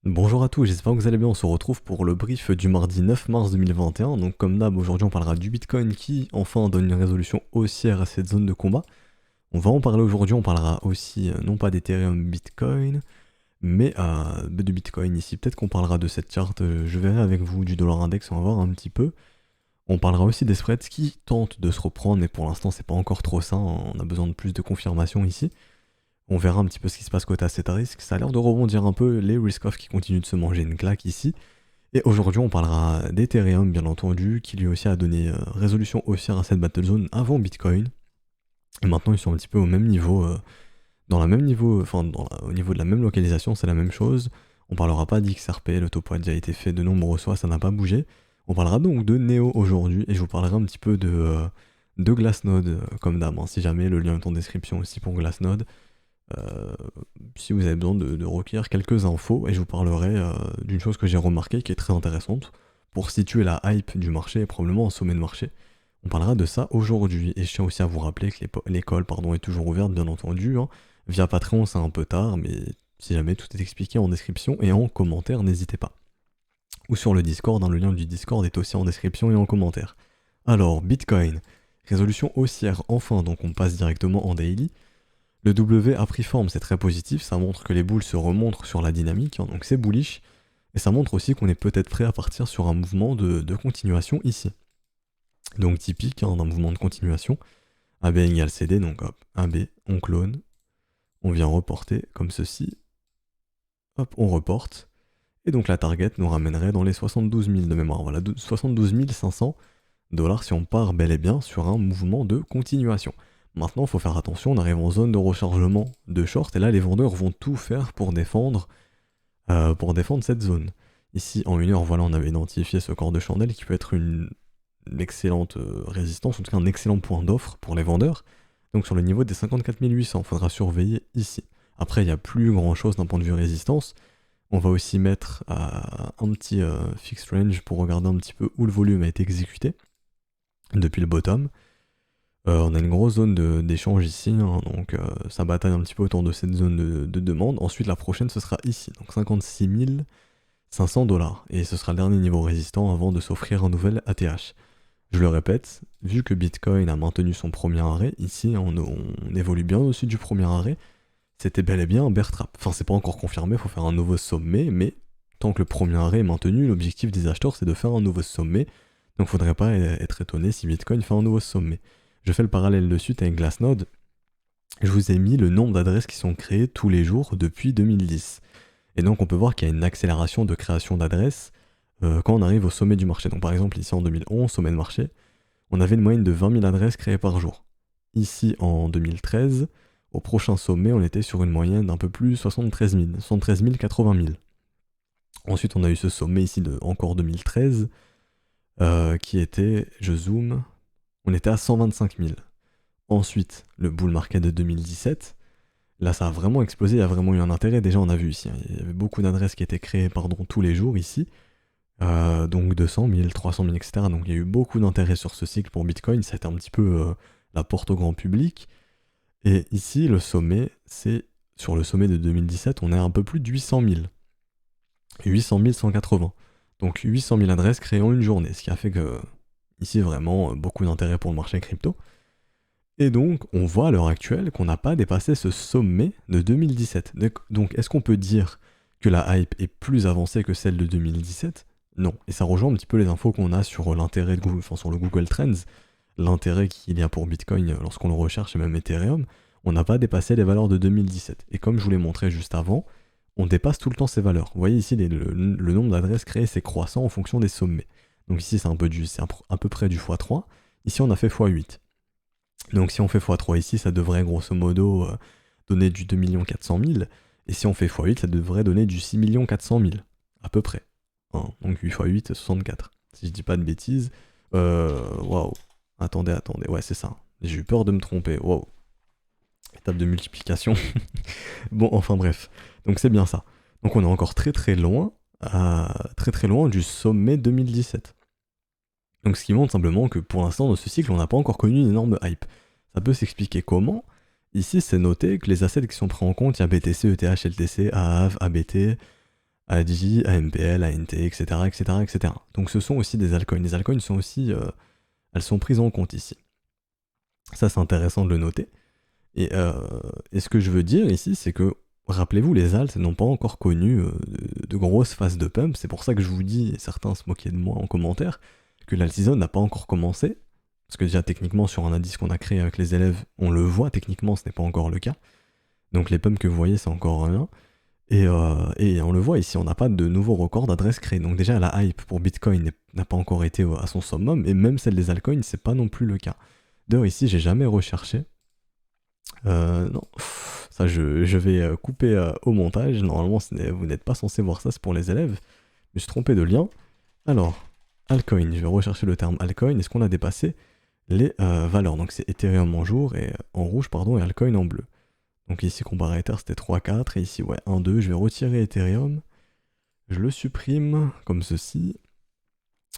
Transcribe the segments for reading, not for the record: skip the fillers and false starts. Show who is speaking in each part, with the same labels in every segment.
Speaker 1: Bonjour à tous, j'espère que vous allez bien. On se retrouve pour le brief du mardi 9 mars 2021. Donc comme d'hab, aujourd'hui on parlera du Bitcoin qui enfin donne une résolution haussière à cette zone de combat. On va en parler aujourd'hui, on parlera aussi non pas d'Ethereum Bitcoin, mais de Bitcoin ici. Peut-être qu'on parlera de cette charte, je verrai avec vous du dollar index, on va voir un petit peu. On parlera aussi des spreads qui tentent de se reprendre, mais pour l'instant c'est pas encore trop ça, on a besoin de plus de confirmation ici. On verra un petit peu ce qui se passe côté asset à risque. Ça a l'air de rebondir un peu, les risk-off qui continuent de se manger une claque ici. Et aujourd'hui, on parlera d'Ethereum, bien entendu, qui lui aussi a donné résolution haussière à cette battle zone avant Bitcoin. Et maintenant, ils sont un petit peu au même niveau, dans la même niveau, enfin, au niveau de la même localisation, c'est la même chose. On parlera pas d'XRP, le topo a déjà été fait de nombreuses fois, ça n'a pas bougé. On parlera donc de Neo aujourd'hui, et je vous parlerai un petit peu de Glassnode, comme d'hab, hein, si jamais le lien est en description aussi pour Glassnode. Euh, si vous avez besoin de recueillir quelques infos, et je vous parlerai d'une chose que j'ai remarquée qui est très intéressante pour situer la hype du marché et probablement un sommet de marché. On parlera de ça aujourd'hui, et je tiens aussi à vous rappeler que l'école est toujours ouverte, bien entendu. Hein. Via Patreon, c'est un peu tard, mais si jamais tout est expliqué en description et en commentaire, n'hésitez pas. Ou sur le Discord, hein, le lien du Discord est aussi en description et en commentaire. Alors, Bitcoin, résolution haussière enfin, donc on passe directement en daily. Le W a pris forme, c'est très positif, ça montre que les boules se remontrent sur la dynamique, hein, donc c'est bullish, et ça montre aussi qu'on est peut-être prêt à partir sur un mouvement de continuation ici. Donc typique hein, d'un mouvement de continuation, AB égale CD, donc hop, AB, on clone, on vient reporter comme ceci, hop, on reporte, et donc la target nous ramènerait dans les 72 000 de mémoire, voilà, 72 500 dollars si on part bel et bien sur un mouvement de continuation. Maintenant, il faut faire attention, on arrive en zone de rechargement de short, et là, les vendeurs vont tout faire pour défendre cette zone. Ici, en 1 heure, voilà, on avait identifié ce corps de chandelle qui peut être une excellente résistance, en tout cas un excellent point d'offre pour les vendeurs. Donc sur le niveau des 54 800, il faudra surveiller ici. Après, il n'y a plus grand-chose d'un point de vue résistance. On va aussi mettre un petit fixed range pour regarder un petit peu où le volume a été exécuté depuis le bottom. On a une grosse zone d'échange ici, hein, donc ça bataille un petit peu autour de cette zone de demande. Ensuite, la prochaine, ce sera ici, donc 56 500 dollars. Et ce sera le dernier niveau résistant avant de s'offrir un nouvel ATH. Je le répète, vu que Bitcoin a maintenu son premier arrêt, ici, on évolue bien au-dessus du premier arrêt. C'était bel et bien un bear trap. Enfin, c'est pas encore confirmé, il faut faire un nouveau sommet, mais tant que le premier arrêt est maintenu, l'objectif des acheteurs, c'est de faire un nouveau sommet. Donc, faudrait pas être étonné si Bitcoin fait un nouveau sommet. Je fais le parallèle de suite avec Glassnode. Je vous ai mis le nombre d'adresses qui sont créées tous les jours depuis 2010. Et donc on peut voir qu'il y a une accélération de création d'adresses quand on arrive au sommet du marché. Donc par exemple ici en 2011, sommet de marché, on avait une moyenne de 20 000 adresses créées par jour. Ici en 2013, au prochain sommet, on était sur une moyenne d'un peu plus 73 000, 73 000, 80 000. Ensuite on a eu ce sommet ici de encore 2013 qui était, je zoome, on était à 125 000. Ensuite, le bull market de 2017. Là, ça a vraiment explosé, il y a vraiment eu un intérêt. Déjà, on a vu ici, hein, il y avait beaucoup d'adresses qui étaient créées tous les jours ici. Donc 200 000, 300 000, etc. Donc il y a eu beaucoup d'intérêt sur ce cycle pour Bitcoin. Ça a été un petit peu la porte au grand public. Et ici, le sommet, c'est sur le sommet de 2017, on est à un peu plus de 800 000. 800 180. Donc 800 000 adresses créées en une journée. Ce qui a fait que, ici, vraiment, beaucoup d'intérêt pour le marché crypto. Et donc, on voit à l'heure actuelle qu'on n'a pas dépassé ce sommet de 2017. Donc, est-ce qu'on peut dire que la hype est plus avancée que celle de 2017 ? Non. Et ça rejoint un petit peu les infos qu'on a sur l'intérêt de Google, enfin sur le Google Trends, l'intérêt qu'il y a pour Bitcoin lorsqu'on le recherche et même Ethereum. On n'a pas dépassé les valeurs de 2017. Et comme je vous l'ai montré juste avant, on dépasse tout le temps ces valeurs. Vous voyez ici, le nombre d'adresses créées, c'est croissant en fonction des sommets. Donc ici, c'est à peu près du x3. Ici, on a fait x8. Donc si on fait x3 ici, ça devrait grosso modo donner du 2 400 000. Et si on fait x8, ça devrait donner du 6 400 000. À peu près. Hein, donc 8 x 8, 64. Si je dis pas de bêtises. Waouh. Attendez. Ouais, c'est ça. J'ai eu peur de me tromper. Waouh. Étape de multiplication. Bon, enfin bref. Donc c'est bien ça. Donc on est encore très loin du sommet 2017. Donc ce qui montre simplement que pour l'instant dans ce cycle on n'a pas encore connu une énorme hype. Ça peut s'expliquer comment. Ici c'est noté que les assets qui sont pris en compte, il y a BTC, ETH, LTC, AAV, ABT, ADJ, AMPL, ANT, etc., etc., etc. Donc ce sont aussi des altcoins. Les altcoins sont aussi, elles sont prises en compte ici. Ça c'est intéressant de le noter. Et ce que je veux dire ici, c'est que, rappelez-vous, les alts n'ont pas encore connu de grosses phases de pump. C'est pour ça que je vous dis, et certains se moquaient de moi en commentaire, que l'alt season n'a pas encore commencé. Parce que déjà, techniquement, sur un indice qu'on a créé avec les élèves, on le voit, techniquement, ce n'est pas encore le cas. Donc les pumps que vous voyez, c'est encore rien. Et on le voit ici, on n'a pas de nouveau record d'adresse créée. Donc déjà, la hype pour Bitcoin n'a pas encore été à son summum, et même celle des altcoins, c'est pas non plus le cas. D'ailleurs, ici, j'ai jamais recherché. Non, ça je vais couper au montage. Normalement, vous n'êtes pas censé voir ça, c'est pour les élèves. Je me suis trompé de lien. Alors, altcoin, je vais rechercher le terme altcoin. Est-ce qu'on a dépassé les valeurs? Donc c'est Ethereum en jour et en rouge, pardon, et altcoin en bleu. Donc ici, comparé à Ether, c'était 3, 4. Et ici, ouais, 1, 2. Je vais retirer Ethereum. Je le supprime comme ceci.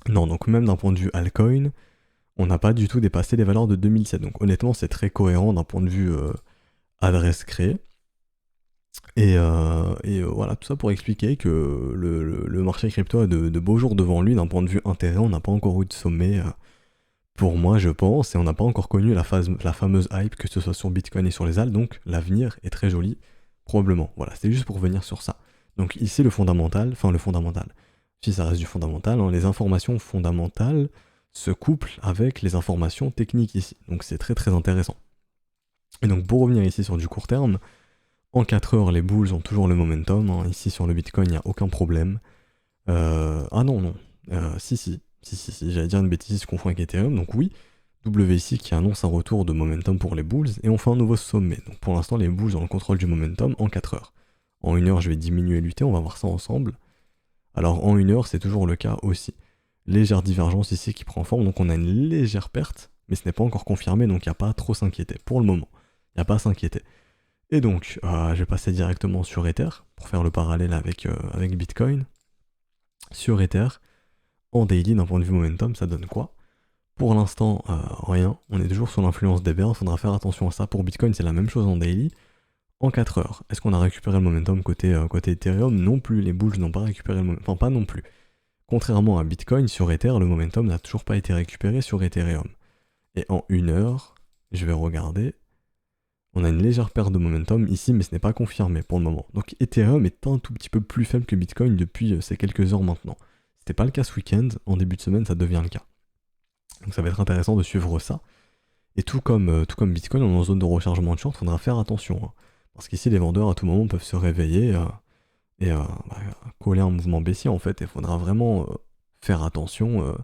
Speaker 1: Non, donc même d'un point de vue altcoin, on n'a pas du tout dépassé les valeurs de 2007. Donc honnêtement, c'est très cohérent d'un point de vue adresse créée. Et voilà, tout ça pour expliquer que le marché crypto a de beaux jours devant lui d'un point de vue intérêt. On n'a pas encore eu de sommet, pour moi, je pense, et on n'a pas encore connu la fameuse hype, que ce soit sur Bitcoin et sur les ALT, donc l'avenir est très joli, probablement. Voilà, c'est juste pour venir sur ça. Donc ici, le fondamental, si ça reste du fondamental, hein, les informations fondamentales se couplent avec les informations techniques ici. Donc c'est très très intéressant. Et donc pour revenir ici sur du court terme, en 4 heures, les bulls ont toujours le momentum. Hein. Ici, sur le Bitcoin, il n'y a aucun problème. Ah non. Si, j'allais dire une bêtise, je confonds avec Ethereum. Donc oui, WC qui annonce un retour de momentum pour les bulls. Et on fait un nouveau sommet. Donc pour l'instant, les bulls ont le contrôle du momentum en 4 heures. En 1 heure, je vais diminuer l'UT, on va voir ça ensemble. Alors en 1 heure, c'est toujours le cas aussi. Légère divergence ici qui prend forme. Donc on a une légère perte, mais ce n'est pas encore confirmé. Donc il n'y a pas à trop s'inquiéter. Pour le moment, il n'y a pas à s'inquiéter. Et donc, je vais passer directement sur Ether pour faire le parallèle avec Bitcoin. Sur Ether, en daily, d'un point de vue momentum, ça donne quoi? Pour l'instant, rien. On est toujours sous l'influence des bears, il faudra faire attention à ça. Pour Bitcoin, c'est la même chose en daily. En 4 heures, est-ce qu'on a récupéré le momentum côté Ethereum? Non plus, les bulls n'ont pas récupéré le momentum. Enfin, pas non plus. Contrairement à Bitcoin, sur Ether, le momentum n'a toujours pas été récupéré sur Ethereum. Et en 1 heure, je vais regarder. On a une légère perte de momentum ici, mais ce n'est pas confirmé pour le moment. Donc Ethereum est un tout petit peu plus faible que Bitcoin depuis ces quelques heures maintenant. C'était pas le cas ce week-end, en début de semaine ça devient le cas. Donc ça va être intéressant de suivre ça. Et tout comme Bitcoin, on est en zone de rechargement de short, il faudra faire attention. Hein. Parce qu'ici les vendeurs à tout moment peuvent se réveiller et coller un mouvement baissier en fait. Il faudra vraiment faire attention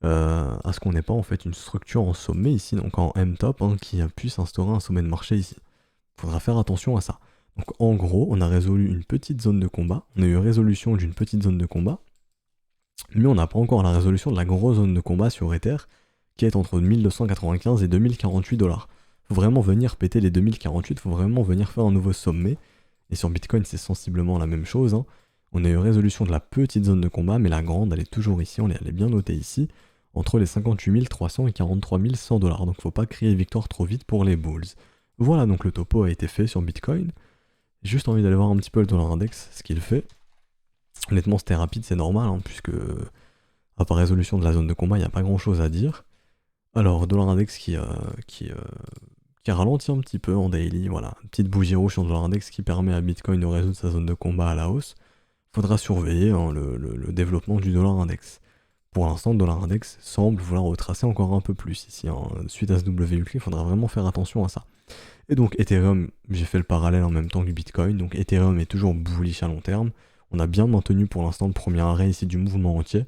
Speaker 1: à ce qu'on n'ait pas en fait une structure en sommet ici, donc en M-top, hein, qui puisse instaurer un sommet de marché ici. Il faudra faire attention à ça. Donc en gros, on a résolu une petite zone de combat, on a eu résolution d'une petite zone de combat, mais on n'a pas encore la résolution de la grosse zone de combat sur Ether, qui est entre 1295 et 2048 $. Faut vraiment venir péter les 2048, faut vraiment venir faire un nouveau sommet, et sur Bitcoin c'est sensiblement la même chose, hein. On a eu résolution de la petite zone de combat, mais la grande elle est toujours ici, elle est bien notée ici, entre les 58 300 et 43 100 $. Donc faut pas crier victoire trop vite pour les bulls. Voilà, donc le topo a été fait sur Bitcoin. J'ai juste envie d'aller voir un petit peu le dollar index, ce qu'il fait. Honnêtement, c'était rapide, c'est normal, hein, puisque à part résolution de la zone de combat, il n'y a pas grand chose à dire. Alors, dollar index qui ralentit un petit peu en daily, voilà. Une petite bougie rouge sur le dollar index qui permet à Bitcoin de résoudre sa zone de combat à la hausse. Faudra surveiller hein, le développement du dollar index. Pour l'instant, le dollar index semble vouloir retracer encore un peu plus ici. Hein. Suite à ce WUK, il faudra vraiment faire attention à ça. Et donc Ethereum, j'ai fait le parallèle en même temps que Bitcoin. Donc Ethereum est toujours bullish à long terme. On a bien maintenu pour l'instant le premier arrêt ici du mouvement entier.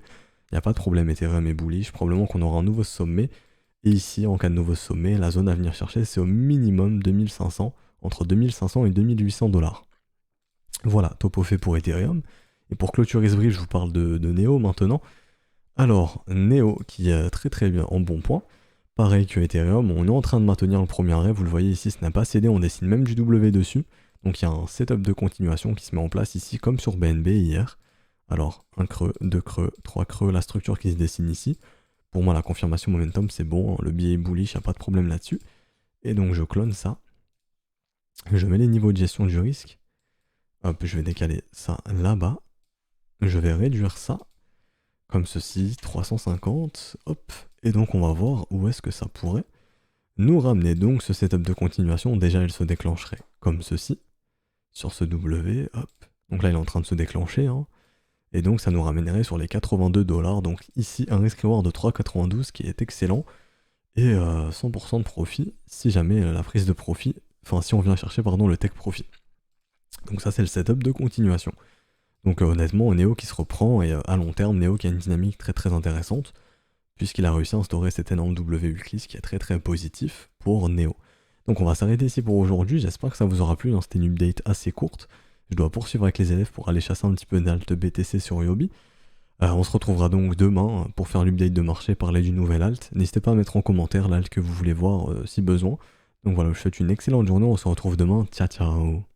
Speaker 1: Il n'y a pas de problème, Ethereum est bullish. Probablement qu'on aura un nouveau sommet. Et ici, en cas de nouveau sommet, la zone à venir chercher, c'est au minimum 2500, entre 2500 et 2800 $. Voilà, topo fait pour Ethereum. Et pour clôturer ce brief, je vous parle de Neo maintenant. Alors, Neo qui est très très bien en bon point. Pareil que Ethereum, on est en train de maintenir le premier arrêt, vous le voyez ici, ce n'a pas cédé, on dessine même du W dessus. Donc il y a un setup de continuation qui se met en place ici, comme sur BNB hier. Alors, un creux, deux creux, trois creux, la structure qui se dessine ici. Pour moi, la confirmation momentum, c'est bon, hein, le biais est bullish, il n'y a pas de problème là-dessus. Et donc je clone ça. Je mets les niveaux de gestion du risque. Hop, je vais décaler ça là-bas. je vais réduire ça, comme ceci, 350, hop, et donc on va voir où est-ce que ça pourrait nous ramener. Donc ce setup de continuation, déjà il se déclencherait comme ceci, sur ce W, hop, donc là il est en train de se déclencher, hein. Et donc ça nous ramènerait sur les 82$, donc ici un risk reward de 3,92 qui est excellent, et 100% de profit si jamais la prise de profit, enfin si on vient chercher pardon le take profit. Donc ça c'est le setup de continuation. Donc honnêtement Neo qui se reprend, et à long terme Neo qui a une dynamique très très intéressante, puisqu'il a réussi à instaurer cet énorme W weekly, ce qui est très très positif pour Neo. Donc on va s'arrêter ici pour aujourd'hui, j'espère que ça vous aura plu, hein. C'était une update assez courte. Je dois poursuivre avec les élèves pour aller chasser un petit peu d'alt BTC sur Yobi. On se retrouvera donc demain pour faire l'update de marché, parler du nouvel alt. N'hésitez pas à mettre en commentaire l'alt que vous voulez voir si besoin. Donc voilà, je vous souhaite une excellente journée, on se retrouve demain, ciao ciao.